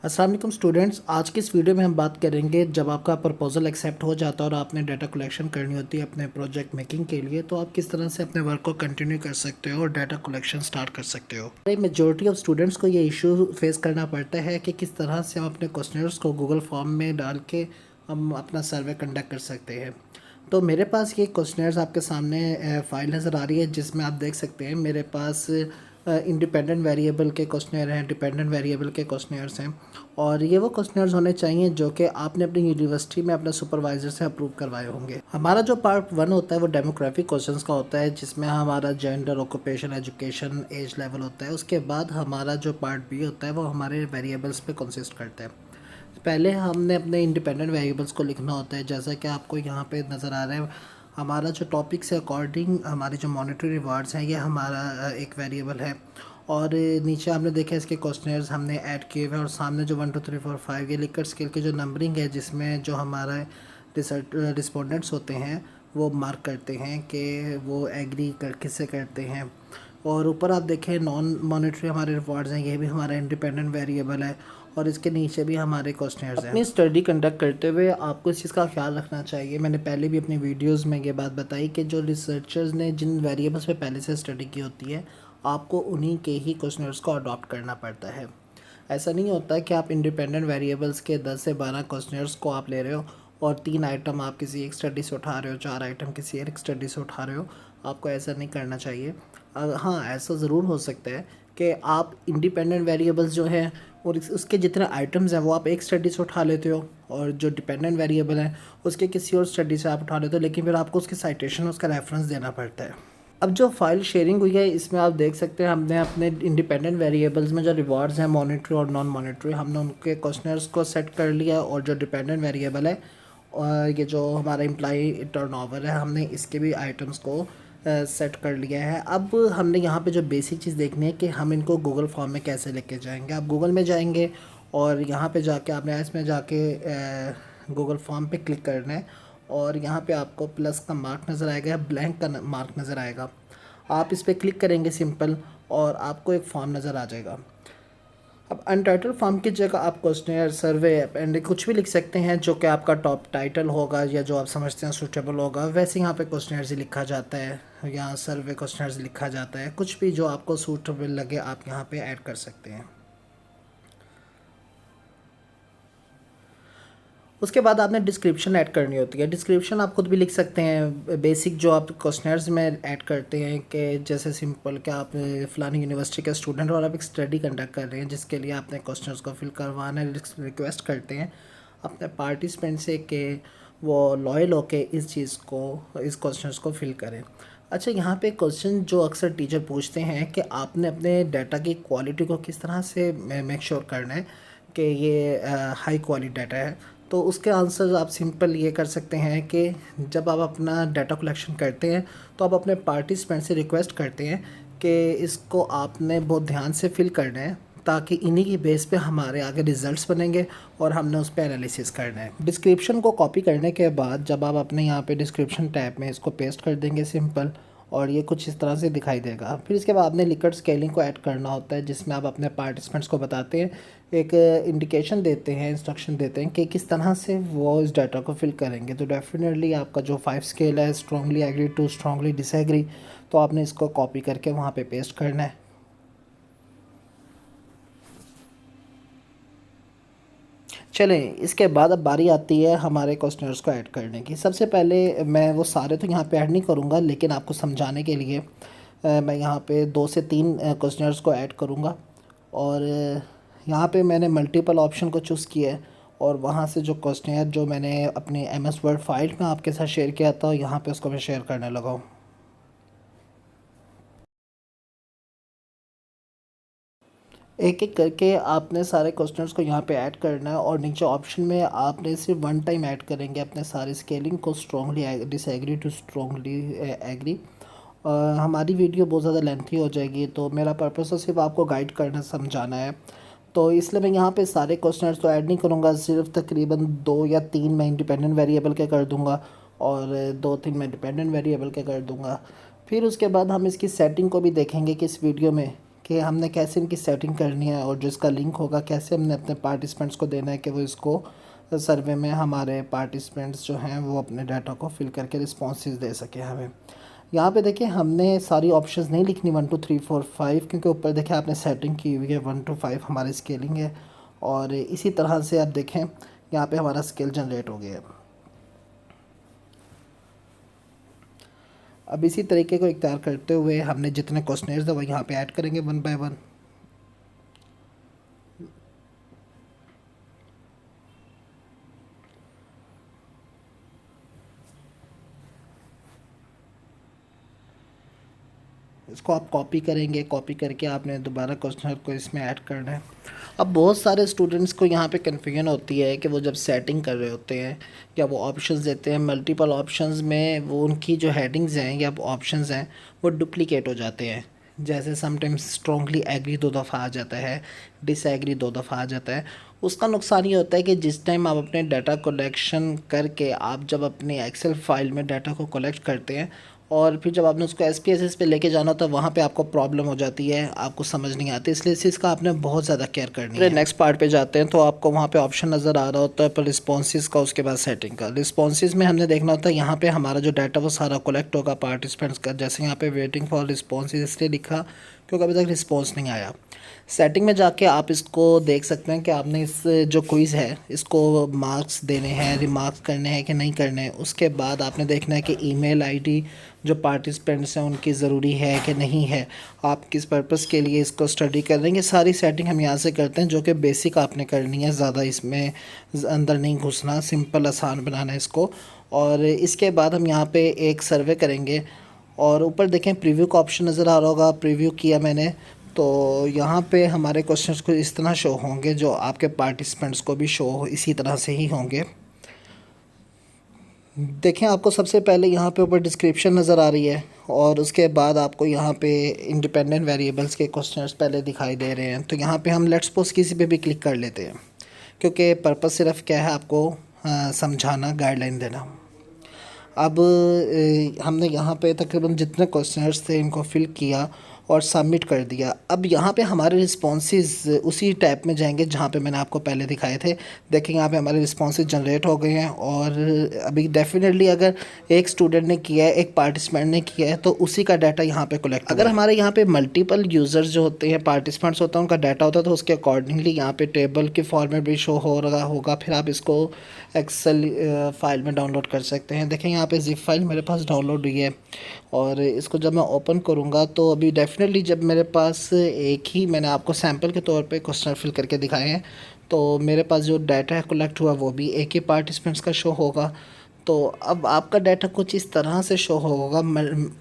अस्सलाम वालेकुम स्टूडेंट्स। आज की इस वीडियो में हम बात करेंगे जब आपका प्रपोजल एक्सेप्ट हो जाता है और आपने डाटा कलेक्शन करनी होती है अपने प्रोजेक्ट मेकिंग के लिए, तो आप किस तरह से अपने वर्क को कंटिन्यू कर सकते हो और डाटा कलेक्शन स्टार्ट कर सकते हो। मेजॉरिटी ऑफ स्टूडेंट्स को ये इशू फेस करना पड़ता है कि किस तरह से हम अपने क्वेश्चनर्स को गूगल फॉर्म में डाल के हम अपना सर्वे कंडक्ट कर सकते हैं। तो मेरे पास ये क्वेश्चनर्स आपके सामने फ़ाइल नज़र आ रही है, जिसमें आप देख सकते हैं मेरे पास इंडिपेंडेंट वेरिएबल के क्वेश्चनर हैं, डिपेंडेंट वेरिएबल के क्वेश्चनर्स हैं, और ये वो क्वेश्चनर्स होने चाहिए जो कि आपने अपनी यूनिवर्सिटी में अपने सुपरवाइज़र से अप्रूव करवाए होंगे। हमारा जो पार्ट 1 होता है वो डेमोग्राफिक क्वेश्चंस का होता है, जिसमें हमारा gender, occupation, education, age level होता है। उसके बाद हमारा जो पार्ट बी होता है वो हमारे वेरिएबल्स पे कंसिस्ट करता है। पहले हमने अपने इंडिपेंडेंट वेरिएबल्स को लिखना होता है, जैसा कि आपको यहाँ पे नज़र आ रहा है। हमारा जो टॉपिक से अकॉर्डिंग हमारी जो मॉनेटरी रिवार्ड्स हैं, ये हमारा एक वेरिएबल है। और नीचे आपने देखा इसके क्वेश्चनर्स हमने ऐड किए हुए हैं, और सामने जो 1 2 3 4 5 ये लिकर्ट स्केल की जो नंबरिंग है, जिसमें जो हमारा रिस्पोंडेंट्स होते हैं वो मार्क करते हैं कि वो एग्री कर किससे करते हैं। और ऊपर आप देखें नॉन मॉनेटरी हमारे रिवॉर्ड्स हैं, ये भी हमारा इंडिपेंडेंट वेरिएबल है, और इसके नीचे भी हमारे क्वेश्चनर्स हैं। अपनी स्टडी कंडक्ट करते हुए आपको इस चीज़ का ख्याल रखना चाहिए। मैंने पहले भी अपनी वीडियोस में ये बात बताई कि जो रिसर्चर्स ने जिन वेरिएबल्स पे पहले से स्टडी की होती है, आपको उन्हीं के ही क्वेश्चनर्स को अडॉप्ट करना पड़ता है। ऐसा नहीं होता कि आप इंडिपेंडेंट वेरिएबल्स के 10 से 12 क्वेश्चनर्स को आप ले रहे हो और 3 आइटम आप किसी एक स्टडी से उठा रहे हो, 4 आइटम किसी एक स्टडी से उठा रहे हो। आपको ऐसा नहीं करना चाहिए। हाँ, ऐसा ज़रूर हो सकता है कि आप इंडिपेंडेंट वेरिएबल्स जो हैं और उसके जितने आइटम्स हैं वो आप एक स्टडी से उठा लेते हो, और जो डिपेंडेंट वेरिएबल है उसके किसी और स्टडी से आप उठा लेते हो, लेकिन फिर आपको उसकी साइटेशन, उसका रेफरेंस देना पड़ता है। अब जो फाइल शेयरिंग हुई है, इसमें आप देख सकते हैं हमने अपने इंडिपेंडेंट वेरिएबल्स में जो रिवॉर्ड्स हैं मॉनेटरी और नॉन मॉनेटरी, हमने उनके क्वेश्चनर्स को सेट कर लिया, और जो डिपेंडेंट वेरिएबल है और ये जो हमारा एम्प्लॉई टर्नओवर है, हमने इसके भी आइटम्स को सेट कर लिया है। अब हमने यहाँ पे जो बेसिक चीज़ देखनी है कि हम इनको गूगल फॉर्म में कैसे लेके जाएंगे। आप गूगल में जाएंगे और यहाँ पे जाके आपने इसमें जाके गूगल फॉर्म पे क्लिक करना है, और यहाँ पे आपको प्लस का मार्क नज़र आएगा, ब्लैंक का मार्क नज़र आएगा। आप इस पर क्लिक करेंगे सिंपल, और आपको एक फॉर्म नज़र आ जाएगा। अब अनटाइटल फॉर्म की जगह आप क्वेश्चनर, सर्वे एंड कुछ भी लिख सकते हैं जो कि आपका टॉप टाइटल होगा या जो आप समझते हैं सूटेबल होगा। वैसे यहाँ पे क्वेश्चनर्स लिखा जाता है, यहाँ सर्वे क्वेश्चनर्स लिखा जाता है। कुछ भी जो आपको सूटेबल लगे आप यहाँ पे ऐड कर सकते हैं। उसके बाद आपने डिस्क्रिप्शन ऐड करनी होती है। डिस्क्रिप्शन आप खुद भी लिख सकते हैं, बेसिक जो आप क्वेश्चनर्स में ऐड करते हैं, कि जैसे सिंपल कि आप फ़लानी यूनिवर्सिटी के स्टूडेंट और आप एक स्टडी कंडक्ट कर रहे हैं जिसके लिए आपने क्वेश्चनर्स को फिल करवाना रिक्वेस्ट करते हैं अपने पार्टिसिपेंट से कि वो लॉयल होके इस चीज़ को, इस क्वेश्चंस को फिल करें। अच्छा, यहाँ पे क्वेश्चन जो अक्सर टीचर पूछते हैं कि आपने अपने डाटा की क्वालिटी को किस तरह से मेक श्योर करना है कि ये हाई क्वालिटी डाटा है। तो उसके आंसर आप सिंपल ये कर सकते हैं कि जब आप अपना डाटा कलेक्शन करते हैं तो आप अपने पार्टिसिपेंट से रिक्वेस्ट करते हैं कि इसको आपने बहुत ध्यान से फिल करना है, ताकि इन्हीं की बेस पे हमारे आगे रिजल्ट्स बनेंगे और हमने उस पर एनालिसिस करना है। डिस्क्रिप्शन को कॉपी करने के बाद जब आप अपने यहाँ पे डिस्क्रिप्शन टैब में इसको पेस्ट कर देंगे सिंपल, और ये कुछ इस तरह से दिखाई देगा। फिर इसके बाद आपने लिकर्ट स्केलिंग को ऐड करना होता है, जिसमें आप अपने पार्टिसिपेंट्स को बताते हैं, एक इंडिकेशन देते हैं, इंस्ट्रक्शन देते हैं कि किस तरह से वो इस डाटा को फिल करेंगे। तो डेफिनेटली आपका जो 5 स्केल है, strongly agree to strongly disagree, तो आपने इसको कॉपी करके वहाँ पे पेस्ट करना है। चलें, इसके बाद अब बारी आती है हमारे क्वेश्चनर्स को ऐड करने की। सबसे पहले मैं वो सारे तो यहाँ पे ऐड नहीं करूँगा, लेकिन आपको समझाने के लिए मैं यहाँ पे 2 से 3 क्वेश्चनर्स को ऐड करूँगा, और यहाँ पे मैंने मल्टीपल ऑप्शन को चूज़ किया है, और वहाँ से जो क्वेश्चनर जो मैंने अपनी MS वर्ड फाइल में आपके साथ शेयर किया था, यहाँ पे उसको मैं शेयर करने लगा हूँ। एक एक करके आपने सारे क्वेश्चंस को यहाँ पे ऐड करना है, और नीचे ऑप्शन में आपने सिर्फ 1 टाइम ऐड करेंगे अपने सारे स्केलिंग को, strongly disagree to strongly agree. हमारी वीडियो बहुत ज़्यादा लेंथी हो जाएगी, तो मेरा पर्पस है सिर्फ आपको गाइड करना, समझाना है। तो इसलिए मैं यहाँ पे सारे क्वेश्चंस तो ऐड नहीं करूँगा, सिर्फ तकरीबन 2 या 3 मैं इंडिपेंडेंट वेरिएबल के कर दूँगा, और 2-3 मैं डिपेंडेंट वेरिएबल के कर दूँगा। फिर उसके बाद हम इसकी सेटिंग को भी देखेंगे कि इस वीडियो में कि हमने कैसे इनकी सेटिंग करनी है और जो इसका लिंक होगा कैसे हमने अपने पार्टिसिपेंट्स को देना है कि वो इसको सर्वे में हमारे पार्टिसिपेंट्स जो हैं वो अपने डाटा को फिल करके रिस्पॉन्सेज दे सकें हमें। यहाँ पे देखिए हमने सारी ऑप्शंस नहीं लिखनी 1 2 3 4 5, क्योंकि ऊपर देखिए आपने सेटिंग की हुई है 1 to 5 हमारी स्केलिंग है। और इसी तरह से आप देखें यहाँ पे हमारा स्केल जनरेट हो गया है। अब इसी तरीके को इख्तियार करते हुए हमने जितने क्वेश्चनर्स है वो यहाँ पे ऐड करेंगे 1 by 1। इसको आप कॉपी करेंगे, कॉपी करके आपने दोबारा क्वेश्चनर को इसमें ऐड करना है। अब बहुत सारे स्टूडेंट्स को यहाँ पे कन्फ्यूजन होती है कि वो जब सेटिंग कर रहे होते हैं या वो ऑप्शंस देते हैं, मल्टीपल ऑप्शंस में वो उनकी जो हेडिंग्स हैं या ऑप्शंस हैं वो डुप्लीकेट हो जाते हैं। जैसे समटाइम्स स्ट्रॉन्गली एग्री 2 दफ़ा आ जाता है, डिसएग्री 2 दफ़ा आ जाता है। उसका नुकसान ये होता है कि जिस टाइम आप अपने डाटा कलेक्शन करके आप जब अपनी एक्सेल फाइल में डाटा को कलेक्ट करते हैं और फिर जब आपने उसको SPSS पे लेके जाना होता है वहाँ पे आपको प्रॉब्लम हो जाती है, आपको समझ नहीं आती, इसलिए इस चीज़ का आपने बहुत ज़्यादा केयर करनी है। नेक्स्ट पार्ट पे जाते हैं तो आपको वहाँ पे ऑप्शन नज़र आ रहा होता है पर रिस्पॉन्सेज का, उसके बाद सेटिंग का। रिस्पॉन्सेज में हमने देखना होता है यहाँ पे हमारा जो डाटा वो सारा कलेक्ट होगा पार्टिसिपेंट्स का। जैसे यहाँ पे वेटिंग फॉर रिस्पॉन्सेज इसलिए लिखा क्योंकि अभी तक रिस्पॉन्स नहीं आया। सेटिंग में जाके आप इसको देख सकते हैं कि आपने इस जो क्विज़ है इसको मार्क्स देने हैं, रिमार्क्स करने हैं कि नहीं करने। उसके बाद आपने देखना है कि ईमेल आईडी जो पार्टिसिपेंट्स हैं उनकी ज़रूरी है कि नहीं है, आप किस पर्पस के लिए इसको स्टडी कर रहे हैं। ये सारी सेटिंग हम यहाँ से करते हैं जो कि बेसिक आपने करनी है, ज़्यादा इसमें अंदर नहीं घुसना, सिंपल आसान बनाना है इसको। और इसके बाद हम यहाँ पे एक सर्वे करेंगे और ऊपर देखें प्रीव्यू का ऑप्शन नज़र आ रहा होगा, प्रीव्यू किया मैंने तो यहाँ पे हमारे क्वेश्चंस को इस तरह शो होंगे, जो आपके पार्टिसिपेंट्स को भी शो इसी तरह से ही होंगे। देखें आपको सबसे पहले यहाँ पे ऊपर डिस्क्रिप्शन नज़र आ रही है और उसके बाद आपको यहाँ पे इंडिपेंडेंट वेरिएबल्स के क्वेश्चंस पहले दिखाई दे रहे हैं। तो यहाँ पे हम लेट्स सपोज किसी पे भी क्लिक कर लेते हैं क्योंकि पर्पस सिर्फ क्या है आपको समझाना, गाइडलाइन देना। अब हमने यहाँ पे तकरीबन जितने क्वेश्चनर्स थे इनको फिल किया और सबमिट कर दिया। अब यहाँ पे हमारे रिस्पॉन्सेज उसी टैब में जाएंगे जहाँ पे मैंने आपको पहले दिखाए थे। देखें यहाँ पे हमारे रिस्पॉन्सेज जनरेट हो गए हैं और अभी डेफिनेटली अगर एक स्टूडेंट ने किया है, एक पार्टिसिपेंट ने किया है तो उसी का डाटा यहाँ पे कलेक्ट। अगर हमारे यहाँ पे मल्टीपल यूज़र्स जो होते हैं, पार्टिसिपेंट्स होता है, उनका डाटा होता है तो उसके अकॉर्डिंगली यहाँ पे टेबल के फॉर्मेट भी शो हो रहा होगा। फिर आप इसको एक्सेल फाइल में डाउनलोड कर सकते हैं। देखें यहाँ पे ज़िप फाइल मेरे पास डाउनलोड हुई है और इसको जब मैं ओपन करूँगा तो अभी डेफिनेटली जब मेरे पास एक ही, मैंने आपको सैम्पल के तौर पे क्वेश्चन फिल करके दिखाए हैं, तो मेरे पास जो डाटा है कलेक्ट हुआ वो भी एक ही पार्टिसिपेंट्स का शो होगा। तो अब आपका डाटा कुछ इस तरह से शो होगा।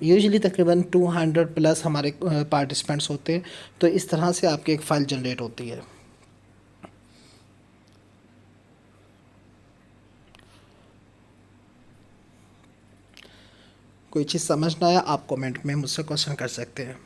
यूजुअली तकरीबन 200 प्लस हमारे पार्टिसिपेंट्स होते हैं, तो इस तरह से आपकी एक फ़ाइल जनरेट होती है। कोई चीज़ समझ ना आया आप कमेंट में मुझसे क्वेश्चन कर सकते हैं।